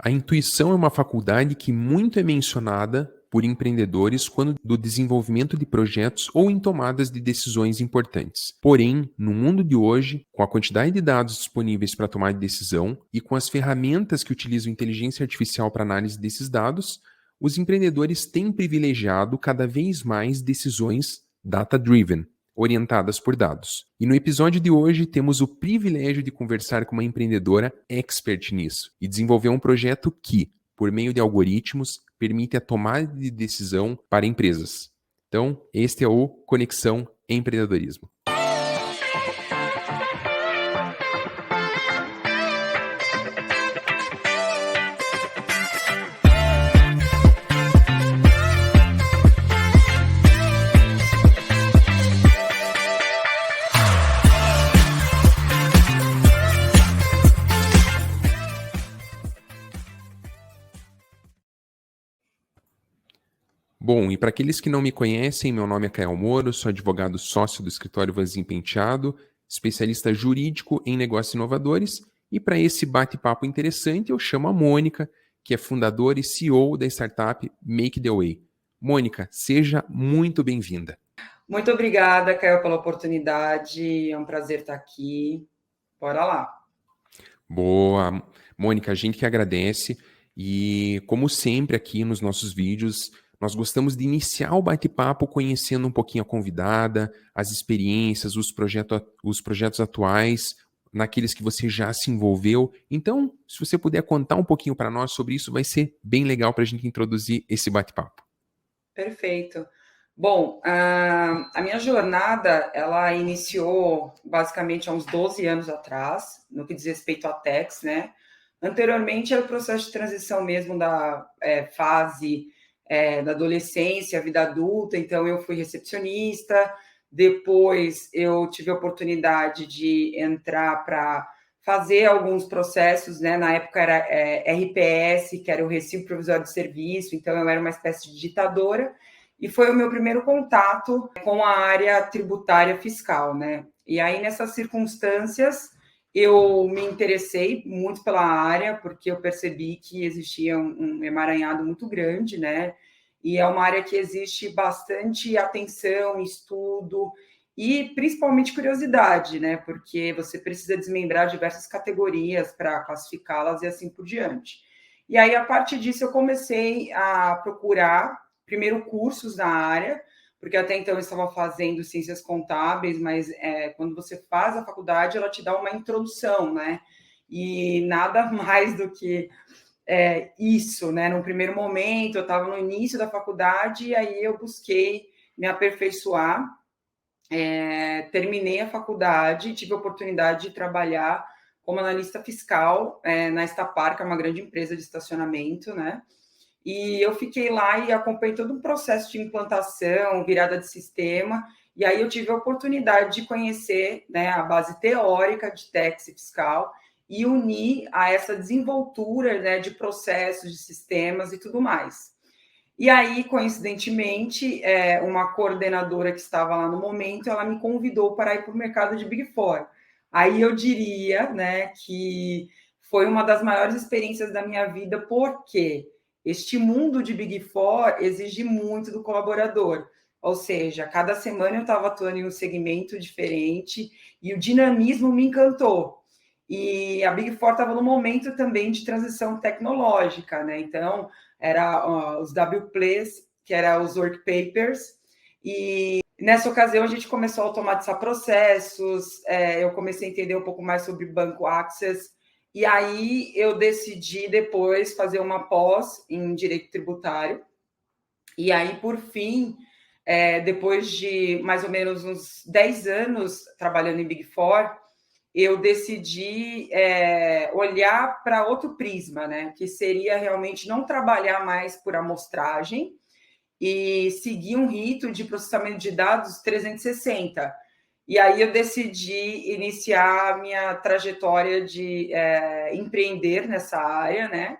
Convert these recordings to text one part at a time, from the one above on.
A intuição é uma faculdade que muito é mencionada por empreendedores quando do desenvolvimento de projetos ou em tomadas de decisões importantes. Porém, no mundo de hoje, com a quantidade de dados disponíveis para tomar de decisão e com as ferramentas que utilizam inteligência artificial para análise desses dados, os empreendedores têm privilegiado cada vez mais decisões data-driven, orientadas por dados. E no episódio de hoje temos o privilégio de conversar com uma empreendedora expert nisso e desenvolver um projeto que, por meio de algoritmos, permite a tomada de decisão para empresas. Então, este é o Conexão Empreendedorismo. Bom, e para aqueles que não me conhecem, meu nome é Kael Moro, sou advogado sócio do escritório Vanzin Penteado, especialista jurídico em negócios inovadores, e para esse bate-papo interessante eu chamo a Mônica, que é fundadora e CEO da startup Make the Way. Mônica, seja muito bem-vinda. Muito obrigada, Kael, pela oportunidade, é um prazer estar aqui. Bora lá. Boa, Mônica, a gente que agradece e, como sempre aqui nos nossos vídeos, nós gostamos de iniciar o bate-papo conhecendo um pouquinho a convidada, as experiências, os projetos atuais, naqueles que você já se envolveu. Então, se você puder contar um pouquinho para nós sobre isso, vai ser bem legal para a gente introduzir esse bate-papo. Perfeito. Bom, a minha jornada, ela iniciou basicamente há uns 12 anos atrás, no que diz respeito à techs, né? Anteriormente era o processo de transição mesmo da fase da adolescência, vida adulta, então eu fui recepcionista, depois eu tive a oportunidade de entrar para fazer alguns processos, né? Na época era RPS, que era o Recibo Provisório de Serviço, então eu era uma espécie de ditadora, e foi o meu primeiro contato com a área tributária fiscal, né? E aí, nessas circunstâncias, eu me interessei muito pela área, porque eu percebi que existia um emaranhado muito grande, né? E é uma área que existe bastante atenção, estudo e principalmente curiosidade, né? Porque você precisa desmembrar diversas categorias para classificá-las e assim por diante. E aí, a partir disso, eu comecei a procurar, primeiro, cursos na área, porque até então eu estava fazendo ciências contábeis, mas quando você faz a faculdade, ela te dá uma introdução, né? E nada mais do que isso, né? No primeiro momento, eu estava no início da faculdade, e aí eu busquei me aperfeiçoar, terminei a faculdade, tive a oportunidade de trabalhar como analista fiscal na Estapar, que é uma grande empresa de estacionamento, né? E eu fiquei lá e acompanhei todo um processo de implantação, virada de sistema, e aí eu tive a oportunidade de conhecer, né, a base teórica de tax fiscal e unir a essa desenvoltura, né, de processos, de sistemas e tudo mais. E aí, coincidentemente, uma coordenadora que estava lá no momento, ela me convidou para ir para o mercado de Big Four. Aí eu diria, né, que foi uma das maiores experiências da minha vida, porque este mundo de Big Four exige muito do colaborador. Ou seja, cada semana eu estava atuando em um segmento diferente e o dinamismo me encantou. E a Big Four estava no momento também de transição tecnológica, né? Então, era os WPLs, que eram os work papers, e nessa ocasião a gente começou a automatizar processos, eu comecei a entender um pouco mais sobre banco access, e aí eu decidi depois fazer uma pós em direito tributário, e aí, por fim, depois de mais ou menos uns 10 anos trabalhando em Big Four, eu decidi olhar para outro prisma, né? Que seria realmente não trabalhar mais por amostragem e seguir um rito de processamento de dados 360. E aí eu decidi iniciar a minha trajetória de empreender nessa área, né?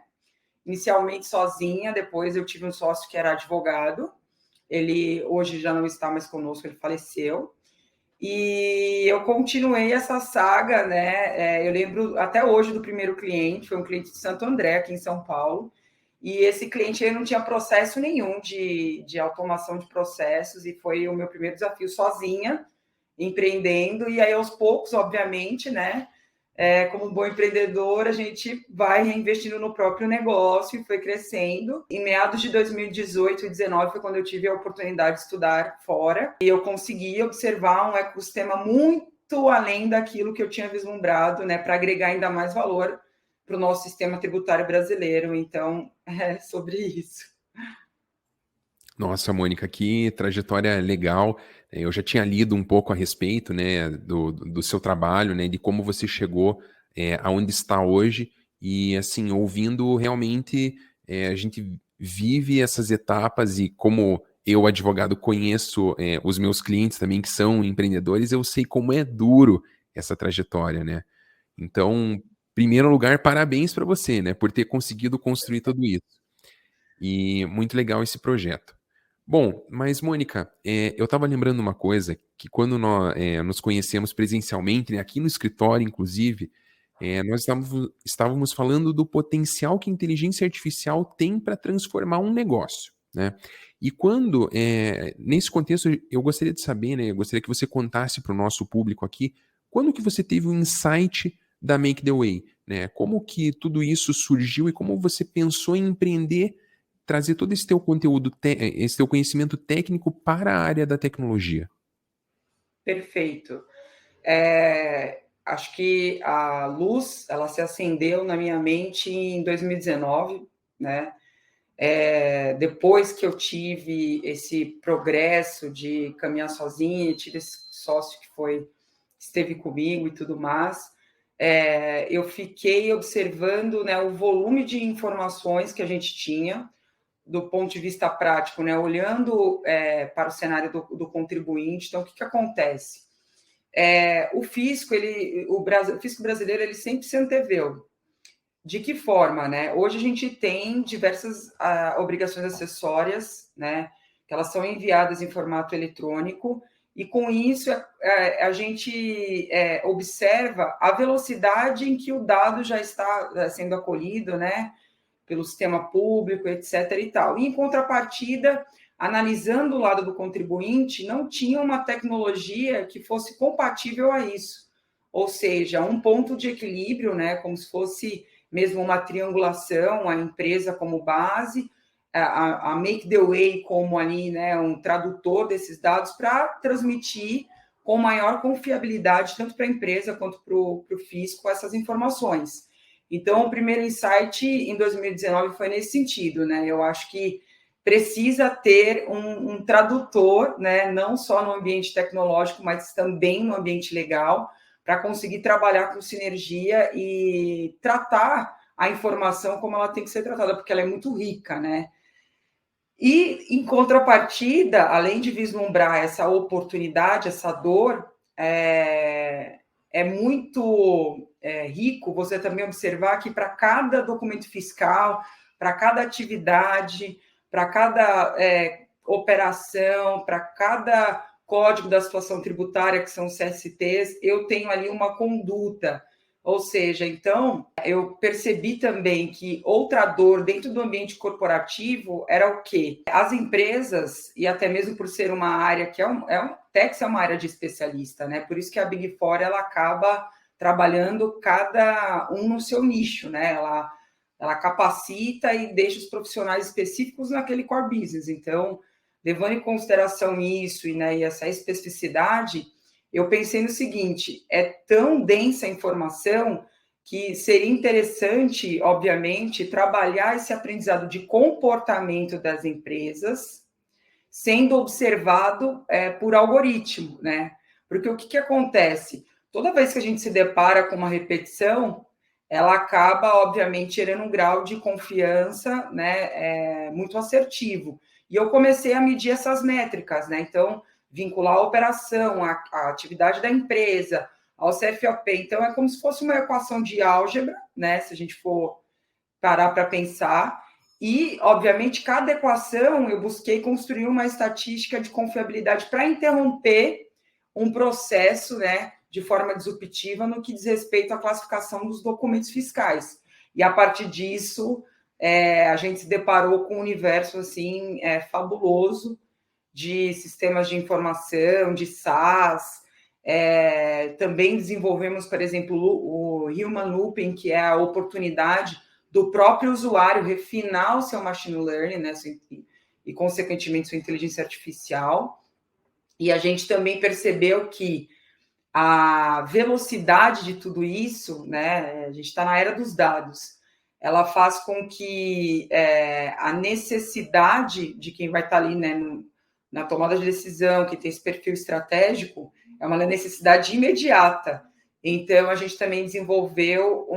Inicialmente sozinha, depois eu tive um sócio que era advogado, ele hoje já não está mais conosco, ele faleceu. E eu continuei essa saga, né? Eu lembro até hoje do primeiro cliente, foi um cliente de Santo André, aqui em São Paulo. E esse cliente ele não tinha processo nenhum de automação de processos, e foi o meu primeiro desafio sozinha, empreendendo. E aí, aos poucos, obviamente, né? Como um bom empreendedor, a gente vai reinvestindo no próprio negócio e foi crescendo. Em meados de 2018 e 2019 foi quando eu tive a oportunidade de estudar fora e eu consegui observar um ecossistema muito além daquilo que eu tinha vislumbrado, né, para agregar ainda mais valor para o nosso sistema tributário brasileiro. Então, é sobre isso. Nossa, Mônica, que trajetória legal. Eu já tinha lido um pouco a respeito, né, do seu trabalho, né, de como você chegou aonde está hoje. E, assim, ouvindo, realmente, a gente vive essas etapas e como eu, advogado, conheço os meus clientes também que são empreendedores, eu sei como é duro essa trajetória, né? Então, em primeiro lugar, parabéns para você, né, por ter conseguido construir tudo isso. E muito legal esse projeto. Bom, mas Mônica, eu estava lembrando uma coisa, que quando nós nos conhecemos presencialmente, né, aqui no escritório, inclusive, nós estávamos falando do potencial que a inteligência artificial tem para transformar um negócio, né? E quando, nesse contexto, eu gostaria de saber, né, eu gostaria que você contasse para o nosso público aqui, quando que você teve o insight da Make the Way, né? Como que tudo isso surgiu e como você pensou em empreender, trazer todo esse teu conteúdo, esse teu conhecimento técnico para a área da tecnologia. Perfeito. Acho que a luz ela se acendeu na minha mente em 2019, né? Depois que eu tive esse progresso de caminhar sozinha, tive esse sócio que esteve comigo e tudo mais, eu fiquei observando, né, o volume de informações que a gente tinha do ponto de vista prático, né, olhando para o cenário do contribuinte. Então, o que acontece? O fisco, o fisco brasileiro, ele sempre se anteveu. De que forma, né? Hoje a gente tem diversas obrigações acessórias, né? Que elas são enviadas em formato eletrônico, e com isso a gente observa a velocidade em que o dado já está sendo acolhido, né? Pelo sistema público, etc. e tal. E, em contrapartida, analisando o lado do contribuinte, não tinha uma tecnologia que fosse compatível a isso. Ou seja, um ponto de equilíbrio, né, como se fosse mesmo uma triangulação, a empresa como base, a Make the Way como ali, né, um tradutor desses dados para transmitir com maior confiabilidade, tanto para a empresa quanto para o fisco, essas informações. Então, o primeiro insight em 2019 foi nesse sentido, né? Eu acho que precisa ter um tradutor, né? Não só no ambiente tecnológico, mas também no ambiente legal, para conseguir trabalhar com sinergia e tratar a informação como ela tem que ser tratada, porque ela é muito rica, né? E, em contrapartida, além de vislumbrar essa oportunidade, essa dor, é muito rico você também observar que para cada documento fiscal, para cada atividade, para cada operação, para cada código da situação tributária, que são CSTs, eu tenho ali uma conduta. Ou seja, então, eu percebi também que outra dor dentro do ambiente corporativo era o quê? As empresas, e até mesmo por ser uma área que Tax é uma área de especialista, né? Por isso que a Big Four ela acaba trabalhando cada um no seu nicho, né? Ela capacita e deixa os profissionais específicos naquele core business. Então, levando em consideração isso e essa especificidade, eu pensei no seguinte: é tão densa a informação que seria interessante, obviamente, trabalhar esse aprendizado de comportamento das empresas sendo observado por algoritmo, né? Porque o que acontece? Toda vez que a gente se depara com uma repetição, ela acaba, obviamente, gerando um grau de confiança, né, muito assertivo. E eu comecei a medir essas métricas, né? Então, vincular a operação, a atividade da empresa, ao CFOP. Então, é como se fosse uma equação de álgebra, né? Se a gente for parar para pensar. E, obviamente, cada equação eu busquei construir uma estatística de confiabilidade para interromper um processo, né, de forma disruptiva no que diz respeito à classificação dos documentos fiscais. E a partir disso, a gente se deparou com um universo assim fabuloso de sistemas de informação, de SaaS. Também desenvolvemos, por exemplo, o Human Looping, que é a oportunidade do próprio usuário refinar o seu machine learning, né, e, consequentemente, sua inteligência artificial. E a gente também percebeu que a velocidade de tudo isso, né, a gente está na era dos dados, ela faz com que a necessidade de quem vai estar ali, né, na tomada de decisão, que tem esse perfil estratégico, é uma necessidade imediata. Então, a gente também desenvolveu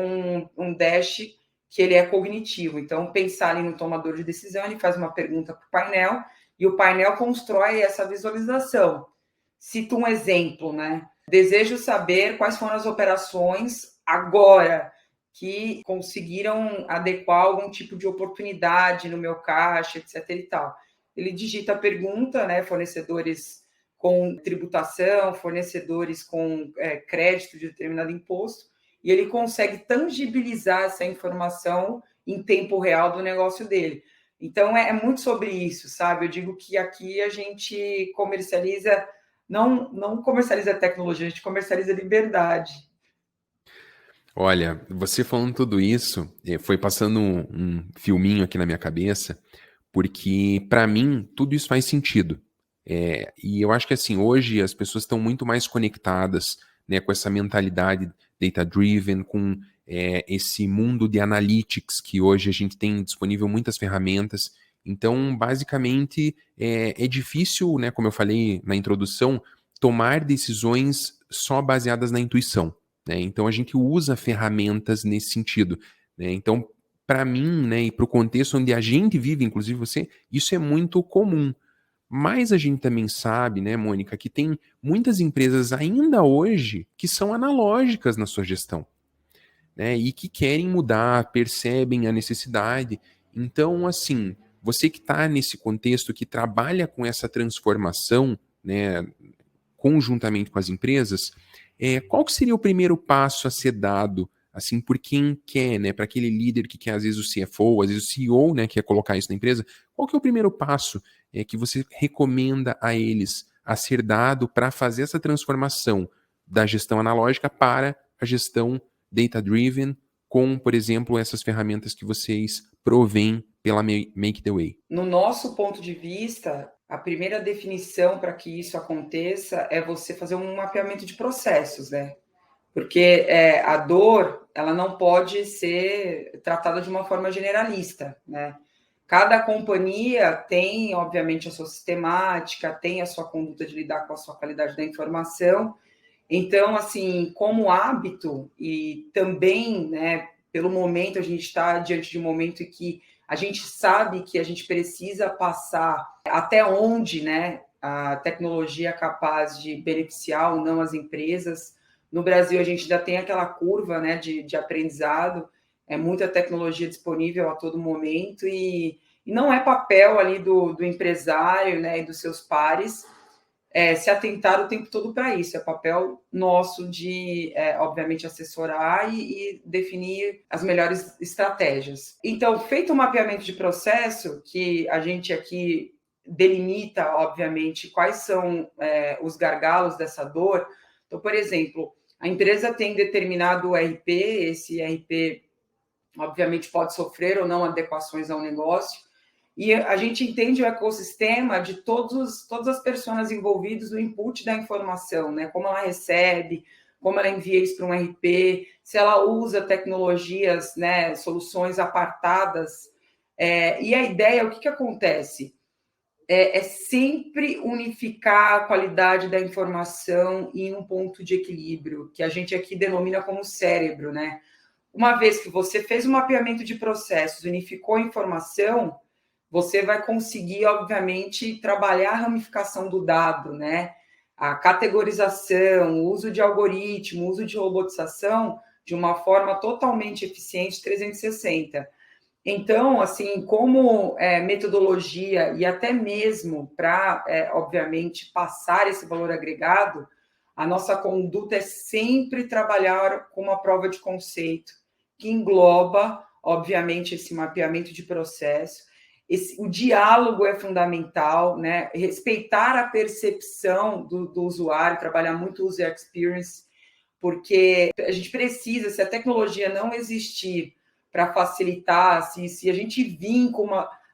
um dash que ele é cognitivo. Então, pensar ali no tomador de decisão, ele faz uma pergunta para o painel e o painel constrói essa visualização. Cito um exemplo, né? Desejo saber quais foram as operações agora que conseguiram adequar algum tipo de oportunidade no meu caixa, etc. e tal. Ele digita a pergunta, né? Fornecedores com tributação, fornecedores com crédito de determinado imposto, e ele consegue tangibilizar essa informação em tempo real do negócio dele. Então, é muito sobre isso, sabe? Eu digo que aqui a gente comercializa, não comercializa tecnologia, a gente comercializa liberdade. Olha, você falando tudo isso, foi passando um filminho aqui na minha cabeça, porque para mim tudo isso faz sentido. E eu acho que assim, hoje as pessoas estão muito mais conectadas, né, com essa mentalidade data-driven, com esse mundo de analytics que hoje a gente tem disponível muitas ferramentas. Então, basicamente, é difícil, né, como eu falei na introdução, tomar decisões só baseadas na intuição. Né? Então, a gente usa ferramentas nesse sentido. Né? Então, para mim, né, e para o contexto onde a gente vive, inclusive você, isso é muito comum. Mas a gente também sabe, né, Mônica, que tem muitas empresas ainda hoje que são analógicas na sua gestão, né, e que querem mudar, percebem a necessidade. Então, assim, você que está nesse contexto, que trabalha com essa transformação, né, conjuntamente com as empresas, qual que seria o primeiro passo a ser dado, assim, por quem quer, né, para aquele líder que quer, às vezes, o CFO, às vezes o CEO, né, quer colocar isso na empresa, qual que é o primeiro passo que você recomenda a eles a ser dado para fazer essa transformação da gestão analógica para a gestão data-driven, com, por exemplo, essas ferramentas que vocês provêm pela Make the Way? No nosso ponto de vista, a primeira definição para que isso aconteça é você fazer um mapeamento de processos, né? Porque a dor, ela não pode ser tratada de uma forma generalista, né? Cada companhia tem, obviamente, a sua sistemática, tem a sua conduta de lidar com a sua qualidade da informação. Então, assim, como hábito e também, né, pelo momento, a gente está diante de um momento em que a gente sabe que a gente precisa passar até onde, né, a tecnologia é capaz de beneficiar ou não as empresas. No Brasil, a gente ainda tem aquela curva, né, de aprendizado, muita tecnologia disponível a todo momento e não é papel ali do empresário, né, e dos seus pares se atentar o tempo todo para isso. É papel nosso de, obviamente, assessorar e definir as melhores estratégias. Então, feito o mapeamento de processo, que a gente aqui delimita, obviamente, quais são os gargalos dessa dor. Então, por exemplo, a empresa tem determinado RP, esse RP, obviamente, pode sofrer ou não adequações ao negócio, e a gente entende o ecossistema de todas as pessoas envolvidas no input da informação, né? Como ela recebe, como ela envia isso para um RP, se ela usa tecnologias, né, soluções apartadas. E a ideia, o que acontece? É sempre unificar a qualidade da informação em um ponto de equilíbrio, que a gente aqui denomina como cérebro, né? Uma vez que você fez o mapeamento de processos, unificou a informação, você vai conseguir, obviamente, trabalhar a ramificação do dado, né? A categorização, o uso de algoritmo, o uso de robotização de uma forma totalmente eficiente 360. Então, assim, como metodologia e até mesmo para, obviamente, passar esse valor agregado, a nossa conduta é sempre trabalhar com uma prova de conceito, que engloba, obviamente, esse mapeamento de processo. O diálogo é fundamental, né? Respeitar a percepção do usuário, trabalhar muito o user experience, porque a gente precisa, se a tecnologia não existir para facilitar, se a gente vir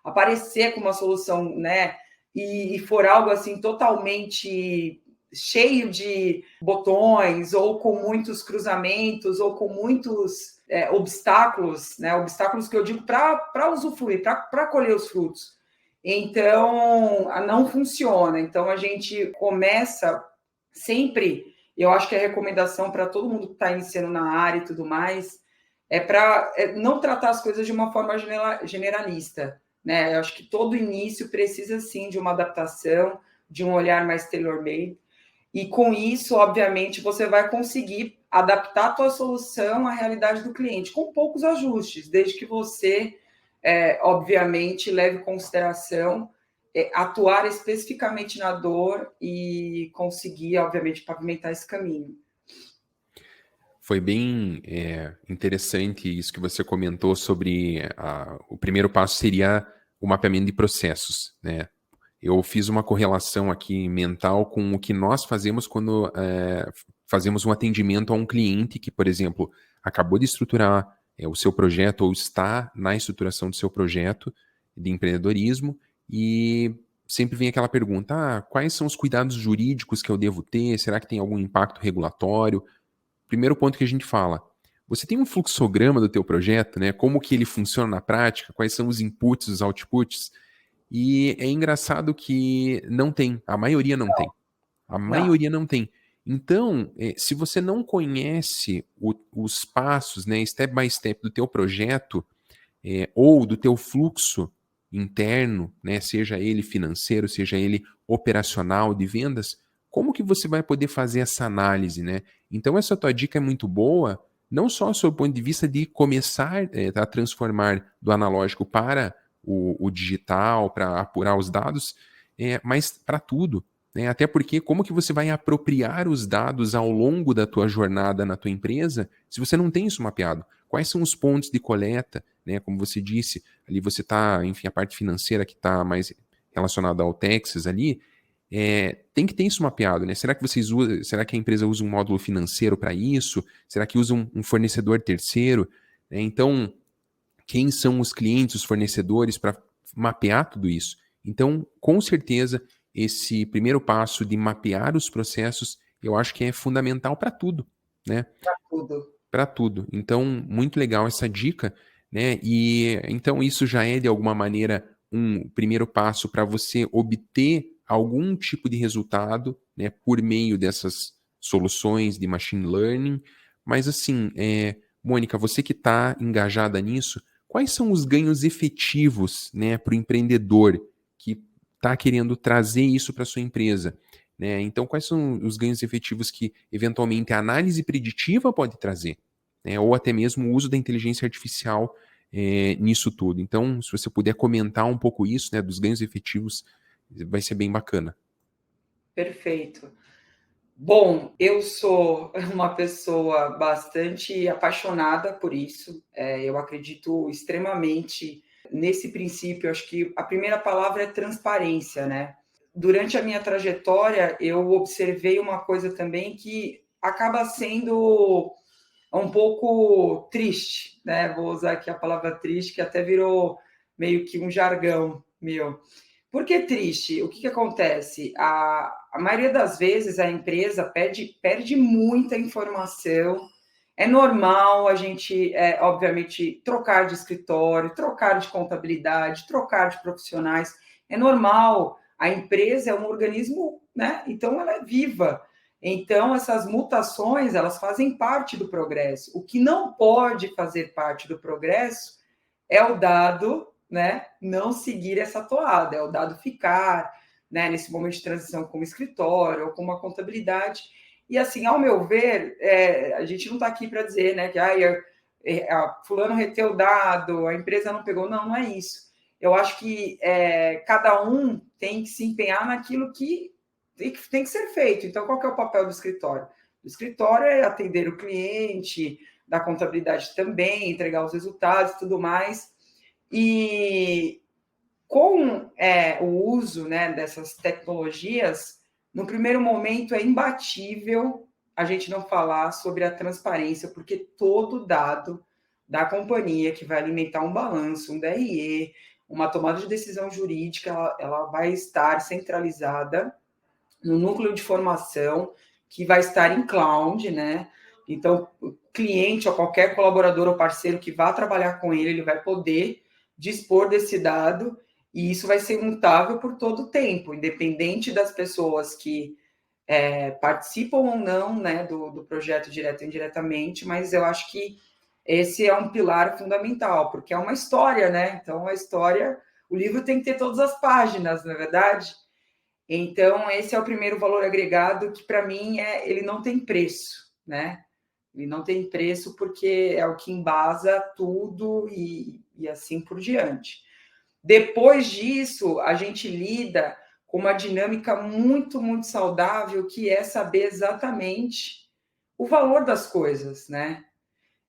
aparecer com uma solução, né, e for algo assim totalmente cheio de botões, ou com muitos cruzamentos, ou com muitos obstáculos, né, obstáculos que eu digo para usufruir, para colher os frutos. Então, não funciona. Então, a gente começa sempre, eu acho que a recomendação para todo mundo que está iniciando na área e tudo mais, é para não tratar as coisas de uma forma generalista, né? Eu acho que todo início precisa, sim, de uma adaptação, de um olhar mais tailor-made, e com isso, obviamente, você vai conseguir adaptar a tua solução à realidade do cliente, com poucos ajustes, desde que você, obviamente, leve em consideração atuar especificamente na dor e conseguir, obviamente, pavimentar esse caminho. Foi bem interessante isso que você comentou sobre o primeiro passo seria o mapeamento de processos, né? Eu fiz uma correlação aqui mental com o que nós fazemos quando fazemos um atendimento a um cliente que, por exemplo, acabou de estruturar o seu projeto ou está na estruturação do seu projeto de empreendedorismo e sempre vem aquela pergunta, quais são os cuidados jurídicos que eu devo ter? Será que tem algum impacto regulatório? Primeiro ponto que a gente fala, você tem um fluxograma do teu projeto, né? Como que ele funciona na prática? Quais são os inputs, os outputs? E é engraçado que não tem, a maioria não tem. A maioria não tem. Então, se você não conhece os passos, né, step by step do teu projeto, ou do teu fluxo interno, né, seja ele financeiro, seja ele operacional de vendas, como que você vai poder fazer essa análise, né? Então, essa tua dica é muito boa, não só sob o ponto de vista de começar a transformar do analógico para o digital, para apurar os dados, mas para tudo. Né? Até porque como que você vai apropriar os dados ao longo da tua jornada na tua empresa se você não tem isso mapeado? Quais são os pontos de coleta? Né? Como você disse, ali você está, enfim, a parte financeira que está mais relacionada ao Texas ali, tem que ter isso mapeado, né? Será que a empresa usa um módulo financeiro para isso? Será que usa um fornecedor terceiro? Né? Então, quem são os clientes, os fornecedores, para mapear tudo isso? Então, com certeza, esse primeiro passo de mapear os processos, eu acho que é fundamental para tudo, né? Para tudo. Para tudo. Então, muito legal essa dica, né? E então isso já é de alguma maneira um primeiro passo para você obter algum tipo de resultado, né, por meio dessas soluções de machine learning. Mas assim, Mônica, você que está engajada nisso, quais são os ganhos efetivos, né, para o empreendedor que está querendo trazer isso para sua empresa? Né? Então, quais são os ganhos efetivos que, eventualmente, a análise preditiva pode trazer? Né? Ou até mesmo o uso da inteligência artificial nisso tudo. Então, se você puder comentar um pouco isso, né, dos ganhos efetivos, vai ser bem bacana. Perfeito. Bom, eu sou uma pessoa bastante apaixonada por isso. Eu acredito extremamente nesse princípio. Acho que a primeira palavra é transparência, né? Durante a minha trajetória, eu observei uma coisa também que acaba sendo um pouco triste, né? Vou usar aqui a palavra triste, que até virou meio que um jargão meu. Por que triste? O que acontece? A maioria das vezes a empresa perde muita informação. É normal a gente, obviamente, trocar de escritório, trocar de contabilidade, trocar de profissionais. É normal. A empresa é um organismo, né? Então ela é viva. Então essas mutações elas fazem parte do progresso. O que não pode fazer parte do progresso é o dado, né, não seguir essa toada, é o dado ficar, né, nesse momento de transição com o escritório ou com uma contabilidade. E assim, ao meu ver, a gente não está aqui para dizer, né, que fulano reteu o dado, a empresa não pegou. Não, não é isso. Eu acho que cada um tem que se empenhar naquilo que tem que ser feito. Então, qual que é o papel do escritório? O escritório é atender o cliente, da contabilidade também, entregar os resultados e tudo mais. E com o uso, né, dessas tecnologias, no primeiro momento é imbatível a gente não falar sobre a transparência, porque todo dado da companhia que vai alimentar um balanço, um DRE, uma tomada de decisão jurídica, ela vai estar centralizada no núcleo de formação, que vai estar em cloud, né? Então, o cliente ou qualquer colaborador ou parceiro que vá trabalhar com ele vai poder dispor desse dado, e isso vai ser imutável por todo o tempo, independente das pessoas que participam ou não, né, do projeto direto ou indiretamente, mas eu acho que esse é um pilar fundamental, porque é uma história, né? Então, a história, o livro tem que ter todas as páginas, não é verdade? Então, esse é o primeiro valor agregado que, para mim, ele não tem preço, né? Ele não tem preço porque é o que embasa tudo e assim por diante. Depois disso, a gente lida com uma dinâmica muito, muito saudável, que é saber exatamente o valor das coisas, né?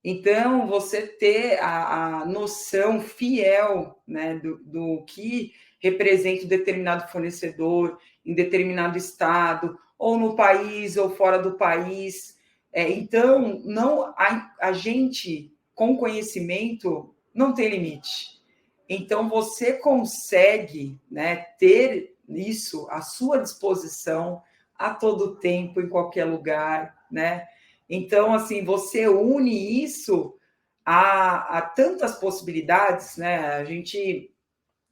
Então, você ter a noção fiel, né, do que representa um determinado fornecedor em determinado estado, ou no país, ou fora do país. Então, não a gente, com conhecimento, não tem limite. Então, você consegue, né, ter isso à sua disposição a todo tempo, em qualquer lugar, né? Então, assim, você une isso a tantas possibilidades, né? A gente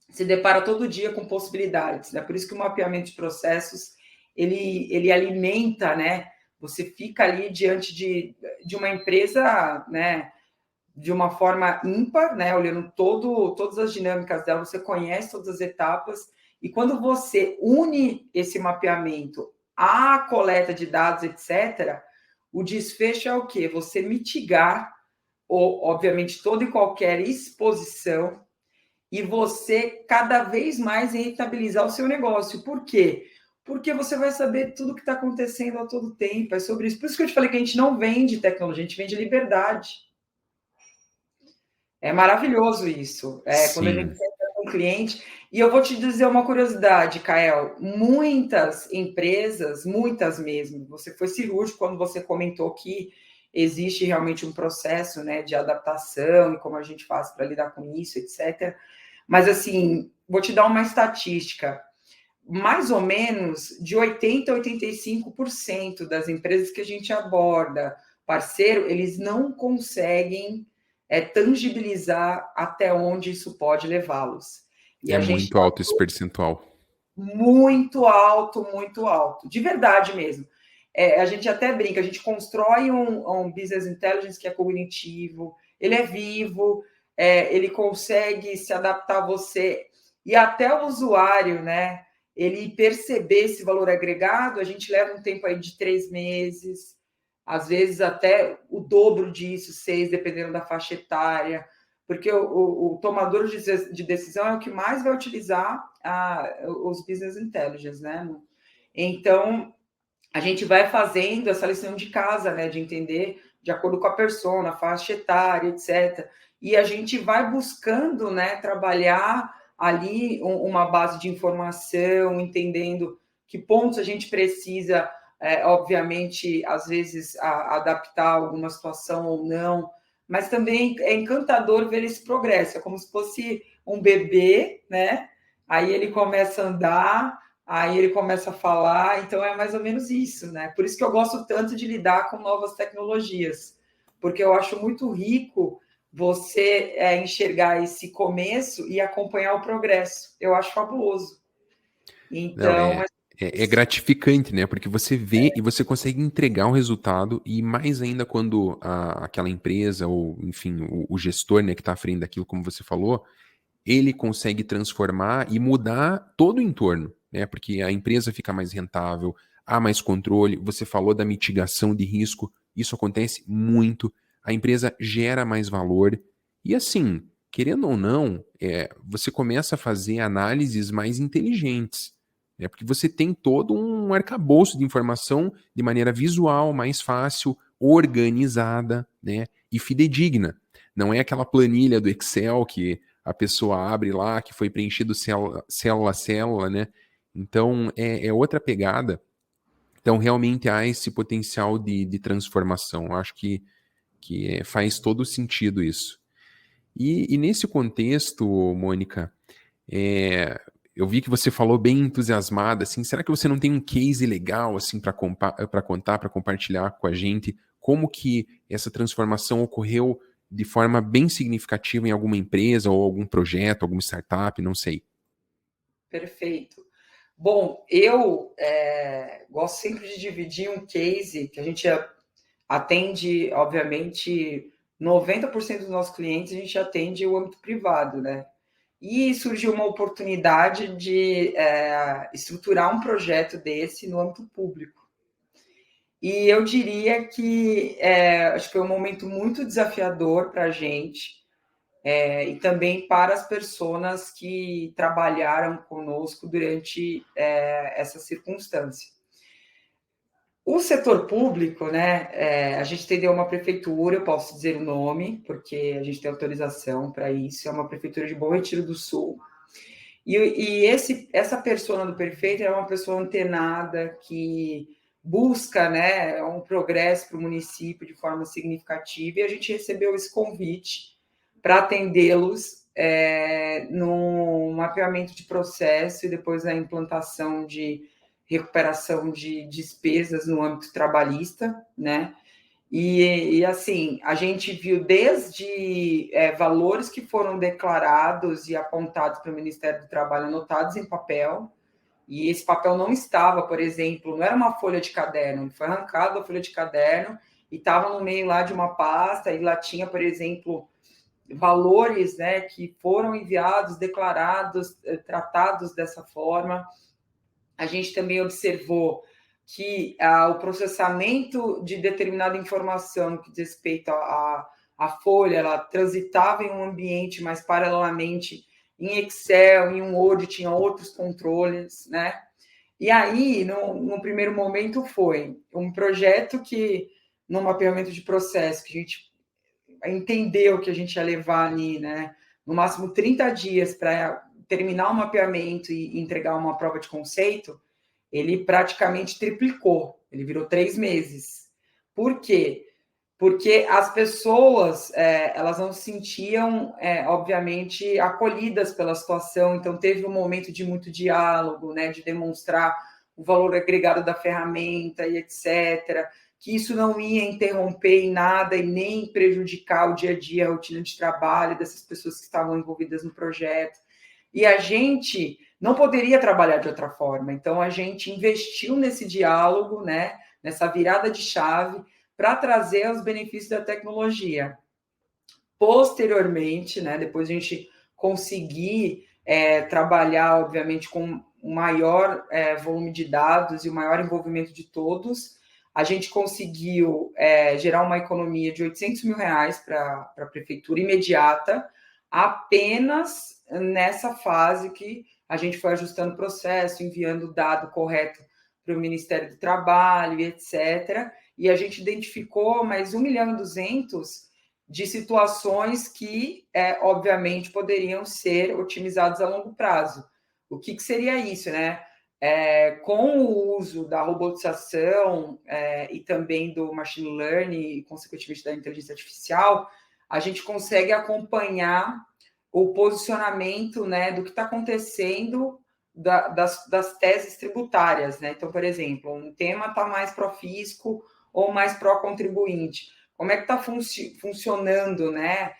se depara todo dia com possibilidades, né? Por isso que o mapeamento de processos, ele alimenta, né? Você fica ali diante de uma empresa, né? De uma forma ímpar, né? Olhando todas as dinâmicas dela, você conhece todas as etapas, e quando você une esse mapeamento à coleta de dados, etc., o desfecho é o quê? Você mitigar, obviamente, toda e qualquer exposição, e você cada vez mais rentabilizar o seu negócio. Por quê? Porque você vai saber tudo o que está acontecendo a todo tempo. É sobre isso. Por isso que eu te falei que a gente não vende tecnologia, a gente vende liberdade. É maravilhoso isso. Quando a gente Sim. entra com um cliente. E eu vou te dizer uma curiosidade, Kael. Muitas empresas, muitas mesmo, você foi cirúrgico quando você comentou que existe realmente um processo, né, de adaptação e como a gente faz para lidar com isso, etc. Mas, assim, vou te dar uma estatística. Mais ou menos de 80% a 85% das empresas que a gente aborda, parceiro, eles não conseguem tangibilizar até onde isso pode levá-los. E É a gente muito alto esse percentual. muito alto, de verdade mesmo. A gente até brinca, a gente constrói um business intelligence que é cognitivo, ele é vivo, ele consegue se adaptar a você, e até o usuário, né, ele perceber esse valor agregado, a gente leva um tempo aí de 3 meses, às vezes até o dobro disso, 6, dependendo da faixa etária, porque o tomador de decisão é o que mais vai utilizar os business intelligence, né? Então, a gente vai fazendo essa lição de casa, né? De entender de acordo com a persona, faixa etária, etc. E a gente vai buscando, né? Trabalhar ali uma base de informação, entendendo que pontos a gente precisa, obviamente, às vezes, adaptar alguma situação ou não, mas também é encantador ver esse progresso, é como se fosse um bebê, né? Aí ele começa a andar, aí ele começa a falar, então é mais ou menos isso, né? Por isso que eu gosto tanto de lidar com novas tecnologias, porque eu acho muito rico você enxergar esse começo e acompanhar o progresso. Eu acho fabuloso. Não, Então, é gratificante, né? Porque você vê e você consegue entregar um resultado, e mais ainda quando aquela empresa, ou enfim, o gestor, né, que está à frente daquilo, como você falou, ele consegue transformar e mudar todo o entorno, né? Porque a empresa fica mais rentável, há mais controle. Você falou da mitigação de risco, isso acontece muito. A empresa gera mais valor. E assim, querendo ou não, você começa a fazer análises mais inteligentes, né? Porque você tem todo um arcabouço de informação de maneira visual, mais fácil, organizada, né, e fidedigna. Não é aquela planilha do Excel que a pessoa abre lá, que foi preenchido célula a célula, né? Então, é outra pegada. Então, realmente há esse potencial de transformação. Eu acho que faz todo sentido isso. E nesse contexto, Mônica, é, eu vi que você falou bem entusiasmada, assim, será que você não tem um case legal, assim, para contar, para compartilhar com a gente, como que essa transformação ocorreu de forma bem significativa em alguma empresa ou algum projeto, alguma startup, não sei. Perfeito. Bom, eu gosto sempre de dividir um case que a gente atende, obviamente, 90% dos nossos clientes, a gente atende o âmbito privado, né? E surgiu uma oportunidade de estruturar um projeto desse no âmbito público. E eu diria que acho que foi um momento muito desafiador para a gente, e também para as pessoas que trabalharam conosco durante essa circunstância. O setor público, né? A gente atendeu uma prefeitura, eu posso dizer o nome, porque a gente tem autorização para isso, é uma prefeitura de Bom Retiro do Sul. E essa persona do prefeito é uma pessoa antenada que busca, né, um progresso para o município de forma significativa, e a gente recebeu esse convite para atendê-los no mapeamento de processo e depois na implantação de recuperação de despesas no âmbito trabalhista, né? E assim, a gente viu desde valores que foram declarados e apontados para o Ministério do Trabalho, anotados em papel, e esse papel não estava, por exemplo, não era uma folha de caderno, foi arrancado da folha de caderno e estava no meio lá de uma pasta, e lá tinha, por exemplo, valores, né, que foram enviados, declarados, tratados dessa forma. A gente também observou que o processamento de determinada informação que diz respeito à folha, ela transitava em um ambiente, mas paralelamente em Excel, em um Word, tinha outros controles, né? E aí, no primeiro momento, foi um projeto que, no mapeamento de processo, que a gente entendeu que a gente ia levar ali, né? No máximo 30 dias para terminar o mapeamento e entregar uma prova de conceito, ele praticamente triplicou, ele virou 3 meses. Por quê? Porque as pessoas, elas não se sentiam, obviamente, acolhidas pela situação, então teve um momento de muito diálogo, né, de demonstrar o valor agregado da ferramenta e etc., que isso não ia interromper em nada e nem prejudicar o dia a dia, a rotina de trabalho dessas pessoas que estavam envolvidas no projeto. E a gente não poderia trabalhar de outra forma. Então, a gente investiu nesse diálogo, né, nessa virada de chave, para trazer os benefícios da tecnologia. Posteriormente, né, depois a gente conseguir trabalhar, obviamente, com um maior volume de dados e o maior envolvimento de todos, a gente conseguiu gerar uma economia de R$800 mil para a prefeitura imediata, apenas nessa fase que a gente foi ajustando o processo, enviando o dado correto para o Ministério do Trabalho, etc. E a gente identificou mais 1.200.000 de situações que, obviamente, poderiam ser otimizadas a longo prazo. O que seria isso, né? Com o uso da robotização e também do machine learning e, consequentemente, da inteligência artificial, a gente consegue acompanhar o posicionamento, né, do que está acontecendo das teses tributárias, né? Então, por exemplo, um tema está mais pró-fisco ou mais pró-contribuinte. Como é que está funcionando, né,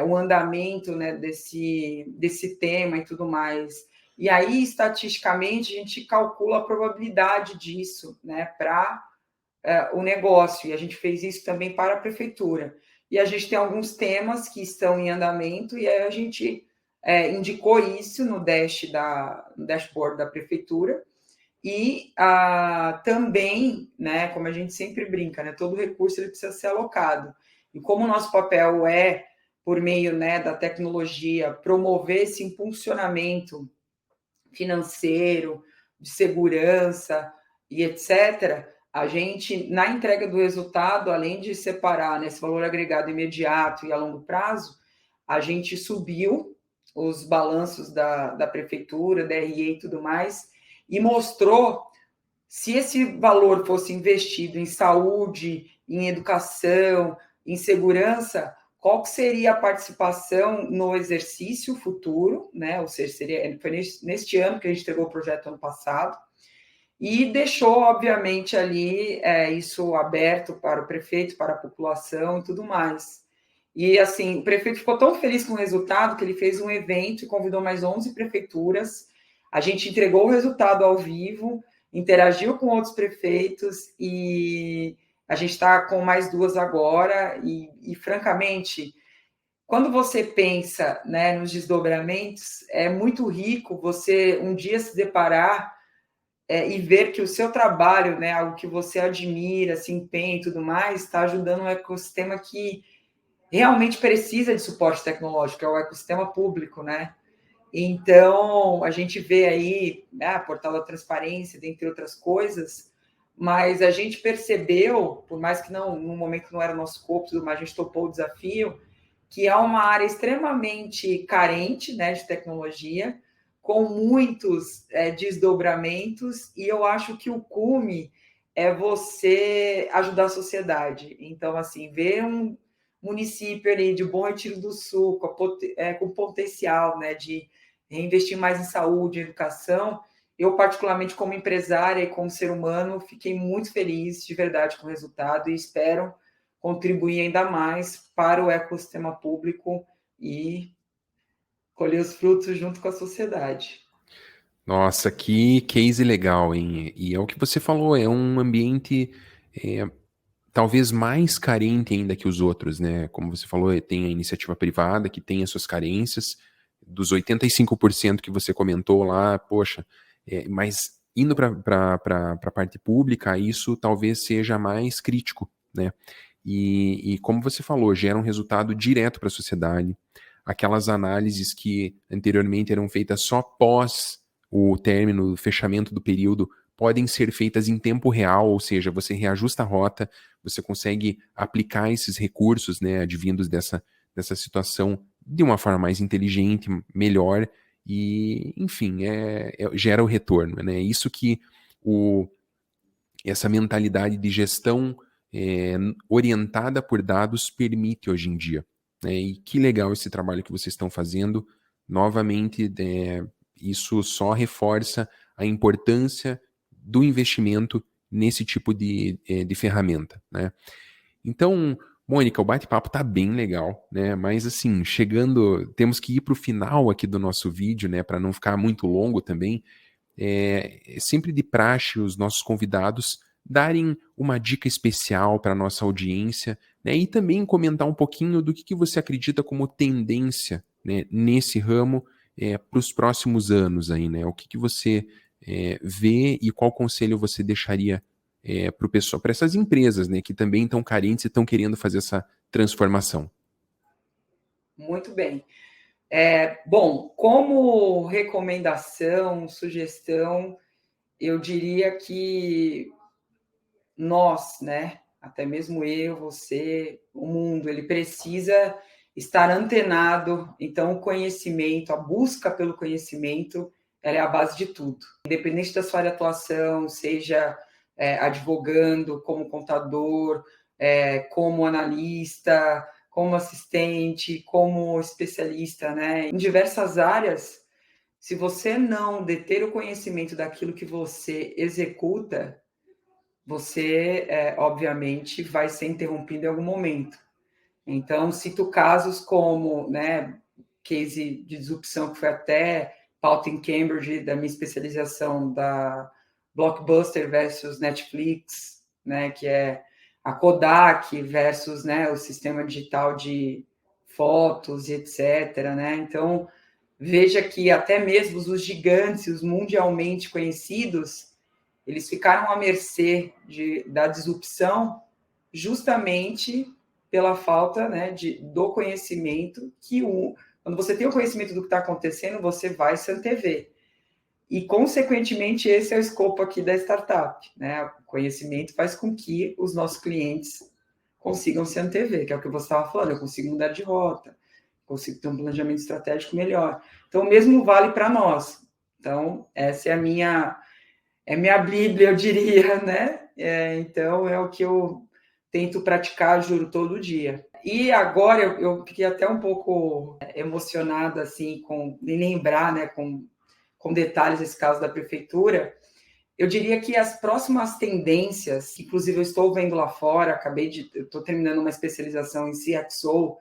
o andamento, né, desse tema e tudo mais. E aí, estatisticamente, a gente calcula a probabilidade disso, né, para o negócio, e a gente fez isso também para a prefeitura. E a gente tem alguns temas que estão em andamento, e aí a gente indicou isso no dashboard da prefeitura, e também, né, como a gente sempre brinca, né, todo recurso ele precisa ser alocado. E como o nosso papel por meio, né, da tecnologia, promover esse impulsionamento financeiro, de segurança, e etc., a gente, na entrega do resultado, além de separar, né, esse valor agregado imediato e a longo prazo, a gente subiu os balanços da prefeitura, da RE e tudo mais, e mostrou se esse valor fosse investido em saúde, em educação, em segurança, qual que seria a participação no exercício futuro, né? Ou seja, foi neste ano que a gente entregou o projeto ano passado, e deixou, obviamente, ali isso aberto para o prefeito, para a população e tudo mais. E, assim, o prefeito ficou tão feliz com o resultado que ele fez um evento e convidou mais 11 prefeituras. A gente entregou o resultado ao vivo, interagiu com outros prefeitos e a gente está com mais 2 agora. E, francamente, quando você pensa, né, nos desdobramentos, é muito rico você um dia se deparar e ver que o seu trabalho, né, algo que você admira, se empenha e tudo mais, está ajudando um ecossistema que realmente precisa de suporte tecnológico, é o ecossistema público, né? Então, a gente vê aí, né, Portal da Transparência, dentre outras coisas, mas a gente percebeu, por mais que não, no momento não era o nosso escopo, mas a gente topou o desafio, que é uma área extremamente carente, né, de tecnologia, com muitos desdobramentos, e eu acho que o cume é você ajudar a sociedade. Então, assim, ver um município ali de Bom Retiro do Sul, com potencial, né, de reinvestir mais em saúde, em educação, eu, particularmente como empresária e como ser humano, fiquei muito feliz, de verdade, com o resultado e espero contribuir ainda mais para o ecossistema público e colher os frutos junto com a sociedade. Nossa, que case legal, hein? E é o que você falou, é um ambiente é, talvez mais carente ainda que os outros, né? Como você falou, tem a iniciativa privada que tem as suas carências, dos 85% que você comentou lá, poxa, mas indo para a parte pública, isso talvez seja mais crítico, né? E como você falou, gera um resultado direto para a sociedade. Aquelas análises que anteriormente eram feitas só após o término, o fechamento do período, podem ser feitas em tempo real, ou seja, você reajusta a rota, você consegue aplicar esses recursos, né, advindos dessa situação de uma forma mais inteligente, melhor, e, enfim, gera o retorno, né? Isso que essa mentalidade de gestão orientada por dados permite hoje em dia, né? E que legal esse trabalho que vocês estão fazendo. Novamente, isso só reforça a importância do investimento nesse tipo de ferramenta, né? Então, Mônica, o bate-papo tá bem legal, né? Mas assim, temos que ir para o final aqui do nosso vídeo, né? Para não ficar muito longo também. É sempre de praxe os nossos convidados darem uma dica especial para a nossa audiência, né? E também comentar um pouquinho do que você acredita como tendência, né, nesse ramo para os próximos anos aí, né? O que você vê e qual conselho você deixaria para o pessoal, para essas empresas, né, que também estão carentes e estão querendo fazer essa transformação? Muito bem. Bom, como recomendação, sugestão, eu diria que nós, né, até mesmo eu, você, o mundo, ele precisa estar antenado. Então, o conhecimento, a busca pelo conhecimento, ela é a base de tudo. Independente da sua área de atuação, seja advogando, como contador, como analista, como assistente, como especialista, né, em diversas áreas, se você não deter o conhecimento daquilo que você executa, você, obviamente, vai ser interrompido em algum momento. Então, cito casos como, né, case de disrupção que foi até pauta em Cambridge, da minha especialização da Blockbuster versus Netflix, né, que é a Kodak versus, né, o sistema digital de fotos e etc., né? Então, veja que até mesmo os gigantes, os mundialmente conhecidos, eles ficaram à mercê da disrupção justamente pela falta, né, do conhecimento quando você tem o conhecimento do que está acontecendo, você vai se antever. E, consequentemente, esse é o escopo aqui da startup, né? O conhecimento faz com que os nossos clientes consigam se antever, que é o que você estava falando, eu consigo mudar de rota, consigo ter um planejamento estratégico melhor. Então, o mesmo vale para nós. Então, essa é a minha bíblia, eu diria, né? Então, é o que eu tento praticar, juro, todo dia. E agora, eu fiquei até um pouco emocionada, assim, em lembrar, né, com detalhes esse caso da prefeitura. Eu diria que as próximas tendências, inclusive eu estou vendo lá fora, estou terminando uma especialização em CXO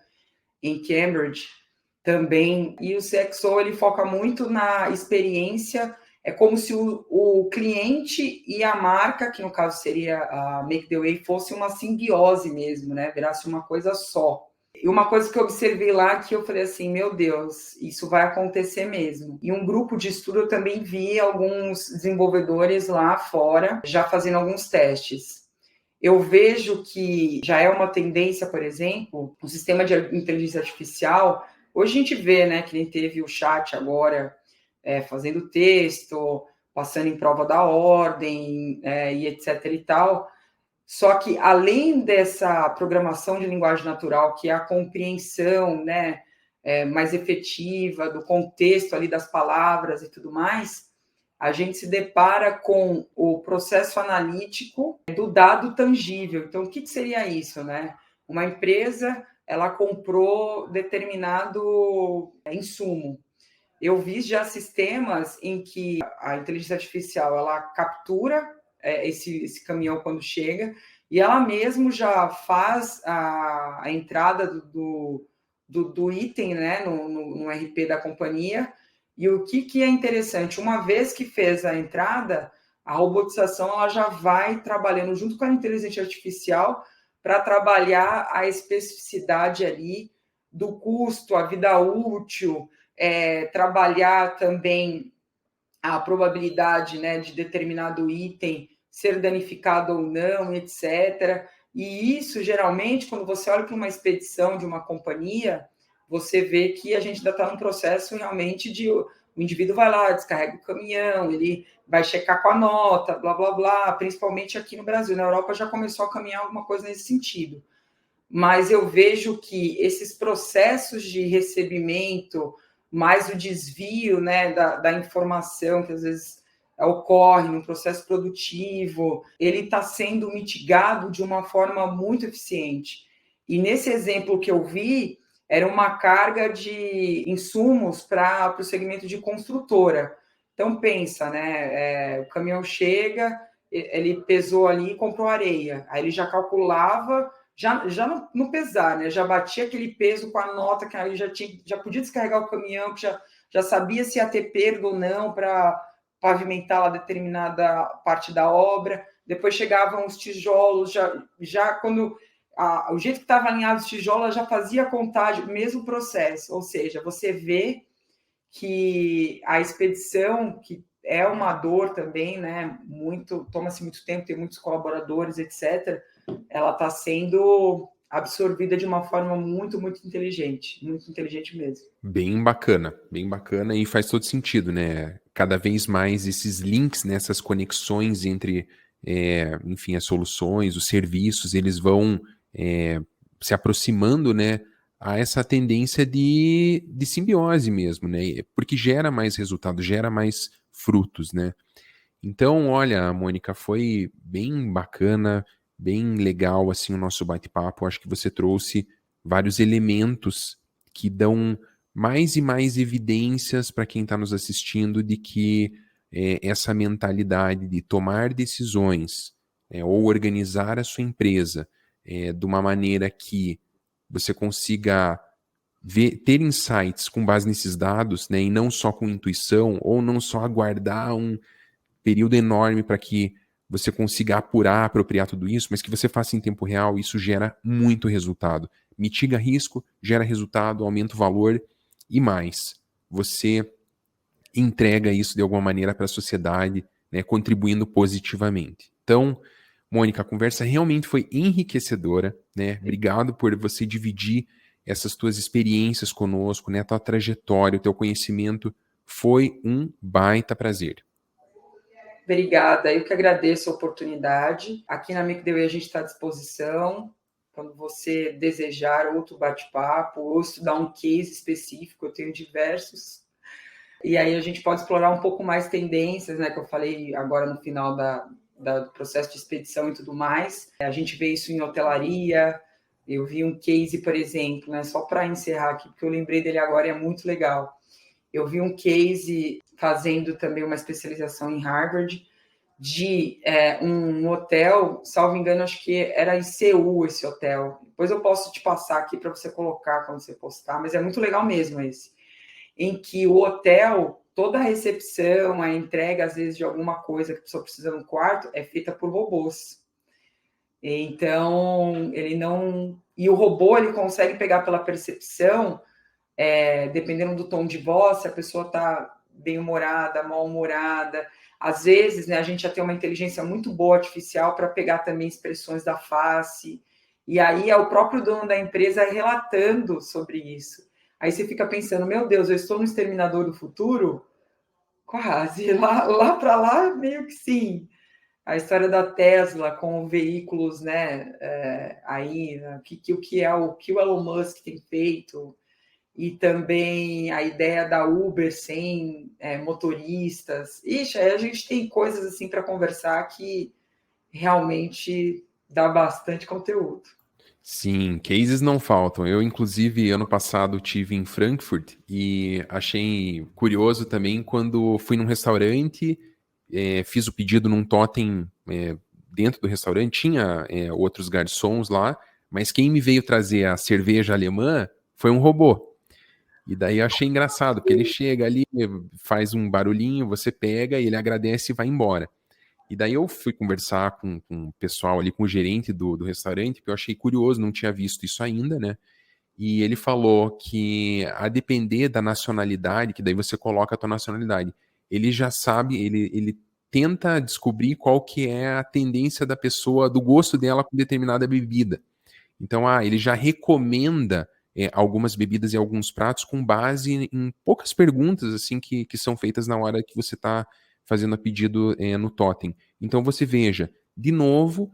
em Cambridge também, e o CXO ele foca muito na experiência, é como se o cliente e a marca, que no caso seria a Make the Way, fosse uma simbiose mesmo, né? Virasse uma coisa só. E uma coisa que eu observei lá que eu falei assim, meu Deus, isso vai acontecer mesmo. E um grupo de estudo eu também vi alguns desenvolvedores lá fora já fazendo alguns testes. Eu vejo que já é uma tendência, por exemplo, o sistema de inteligência artificial. Hoje a gente vê, né, que nem teve o chat agora fazendo texto, passando em prova da ordem e etc e tal. Só que, além dessa programação de linguagem natural, que é a compreensão, né, mais efetiva do contexto ali das palavras e tudo mais, a gente se depara com o processo analítico do dado tangível. Então, o que seria isso, né? Uma empresa, ela comprou determinado insumo. Eu vi já sistemas em que a inteligência artificial, ela captura esse caminhão quando chega, e ela mesmo já faz a entrada do item, né, no RP da companhia. E o que é interessante, uma vez que fez a entrada, a robotização ela já vai trabalhando junto com a inteligência artificial para trabalhar a especificidade ali do custo, a vida útil, trabalhar também a probabilidade, né, de determinado item ser danificado ou não, etc. E isso, geralmente, quando você olha para uma expedição de uma companhia, você vê que a gente ainda está num processo realmente de o indivíduo vai lá, descarrega o caminhão, ele vai checar com a nota, blá, blá, blá, principalmente aqui no Brasil. Na Europa já começou a caminhar alguma coisa nesse sentido. Mas eu vejo que esses processos de recebimento, mais o desvio, né, da informação que às vezes ocorre no processo produtivo, ele está sendo mitigado de uma forma muito eficiente. E nesse exemplo que eu vi, era uma carga de insumos para o segmento de construtora. Então, pensa, né, o caminhão chega, ele pesou ali e comprou areia. Aí ele já calculava, já no pesar, né? Já batia aquele peso com a nota, que aí já podia descarregar o caminhão, que já sabia se ia ter perda ou não para pavimentar lá determinada parte da obra. Depois chegavam os tijolos, já quando o jeito que estava alinhado os tijolos, já fazia a contagem, mesmo processo. Ou seja, você vê que a expedição, que é uma dor também, né? Toma-se muito tempo, tem muitos colaboradores, etc. Ela está sendo absorvida de uma forma muito, muito inteligente mesmo. Bem bacana e faz todo sentido, né? Cada vez mais esses links, né, essas conexões entre, enfim, as soluções, os serviços, eles vão se aproximando, né, a essa tendência de simbiose mesmo, né? Porque gera mais resultado, gera mais frutos, né? Então, olha, Mônica, foi bem bacana, bem legal assim o nosso bate-papo. Acho que você trouxe vários elementos que dão mais e mais evidências para quem está nos assistindo de que essa mentalidade de tomar decisões ou organizar a sua empresa de uma maneira que você consiga ter insights com base nesses dados, né, e não só com intuição, ou não só aguardar um período enorme para que você consiga apurar, apropriar tudo isso, mas que você faça em tempo real, isso gera muito resultado. Mitiga risco, gera resultado, aumenta o valor e mais. Você entrega isso de alguma maneira para a sociedade, né, contribuindo positivamente. Então, Mônica, a conversa realmente foi enriquecedora, né? Obrigado por você dividir essas tuas experiências conosco, né, a tua trajetória, o teu conhecimento Foi um baita prazer. Obrigada, eu que agradeço a oportunidade. Aqui na Make the Way a gente está à disposição. Quando você desejar outro bate-papo ou estudar um case específico, eu tenho diversos. E aí a gente pode explorar um pouco mais tendências, né, que eu falei agora no final do processo de expedição e tudo mais. A gente vê isso em hotelaria. Eu vi um case, por exemplo, né, só para encerrar aqui, porque eu lembrei dele agora e é muito legal. Eu vi um case fazendo também uma especialização em Harvard de um hotel, salvo engano, acho que era em Seul esse hotel. Depois eu posso te passar aqui para você colocar quando você postar, mas é muito legal mesmo esse. Em que o hotel, toda a recepção, a entrega, às vezes, de alguma coisa que a pessoa precisa no quarto, é feita por robôs. Então, ele não... E o robô, ele consegue pegar pela percepção, dependendo do tom de voz, se a pessoa está bem-humorada, mal-humorada. Às vezes, né, a gente já tem uma inteligência muito boa artificial para pegar também expressões da face. E aí é o próprio dono da empresa relatando sobre isso. Aí você fica pensando, meu Deus, eu estou no Exterminador do Futuro? Quase. Lá para lá, meio que sim. A história da Tesla com veículos, né? Aí, né, o que o Elon Musk tem feito, e também a ideia da Uber sem motoristas. Ixi, aí a gente tem coisas assim para conversar que realmente dá bastante conteúdo. Sim, cases não faltam. Eu, inclusive, ano passado tive em Frankfurt e achei curioso também quando fui num restaurante, fiz o pedido num totem dentro do restaurante, tinha outros garçons lá, mas quem me veio trazer a cerveja alemã foi um robô. E daí eu achei engraçado, porque ele chega ali, faz um barulhinho, você pega, ele agradece e vai embora. E daí eu fui conversar com o pessoal ali, com o gerente do restaurante, porque eu achei curioso, não tinha visto isso ainda, né? E ele falou que a depender da nacionalidade, que daí você coloca a tua nacionalidade, ele já sabe, ele tenta descobrir qual que é a tendência da pessoa, do gosto dela com determinada bebida. Então, ele já recomenda algumas bebidas e alguns pratos com base em poucas perguntas assim que são feitas na hora que você está fazendo a pedido no totem. Então, você veja, de novo,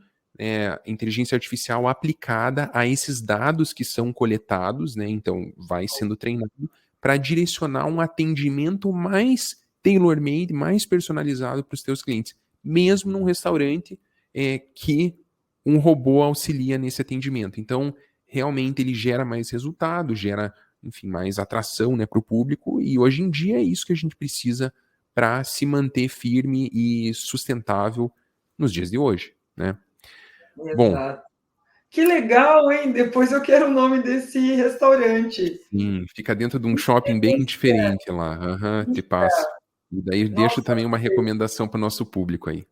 inteligência artificial aplicada a esses dados que são coletados, né? Então, vai sendo treinado para direcionar um atendimento mais tailor-made, mais personalizado para os teus clientes, mesmo num restaurante que um robô auxilia nesse atendimento. Então, realmente ele gera mais resultado, gera, enfim, mais atração, né, para o público, e hoje em dia é isso que a gente precisa para se manter firme e sustentável nos dias de hoje, né? Bom, Exato. Que legal, hein? Depois eu quero o nome desse restaurante. sim, fica dentro de um shopping bem diferente lá. Aham, te passo. E daí deixo Nossa, também uma recomendação para o nosso público aí.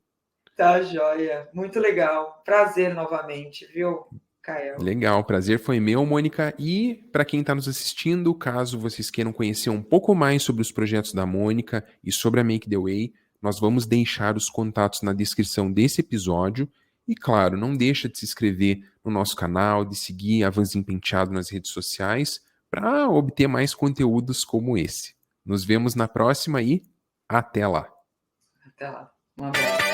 tá joia. Muito legal. Prazer novamente, viu, Kael? Legal, prazer foi meu, Mônica. E para quem está nos assistindo, caso vocês queiram conhecer um pouco mais sobre os projetos da Mônica e sobre a Make the Way, nós vamos deixar os contatos na descrição desse episódio. E claro, não deixa de se inscrever no nosso canal, de seguir a Vanzinho Penteado nas redes sociais para obter mais conteúdos como esse. Nos vemos na próxima e até lá. Até lá. Um abraço.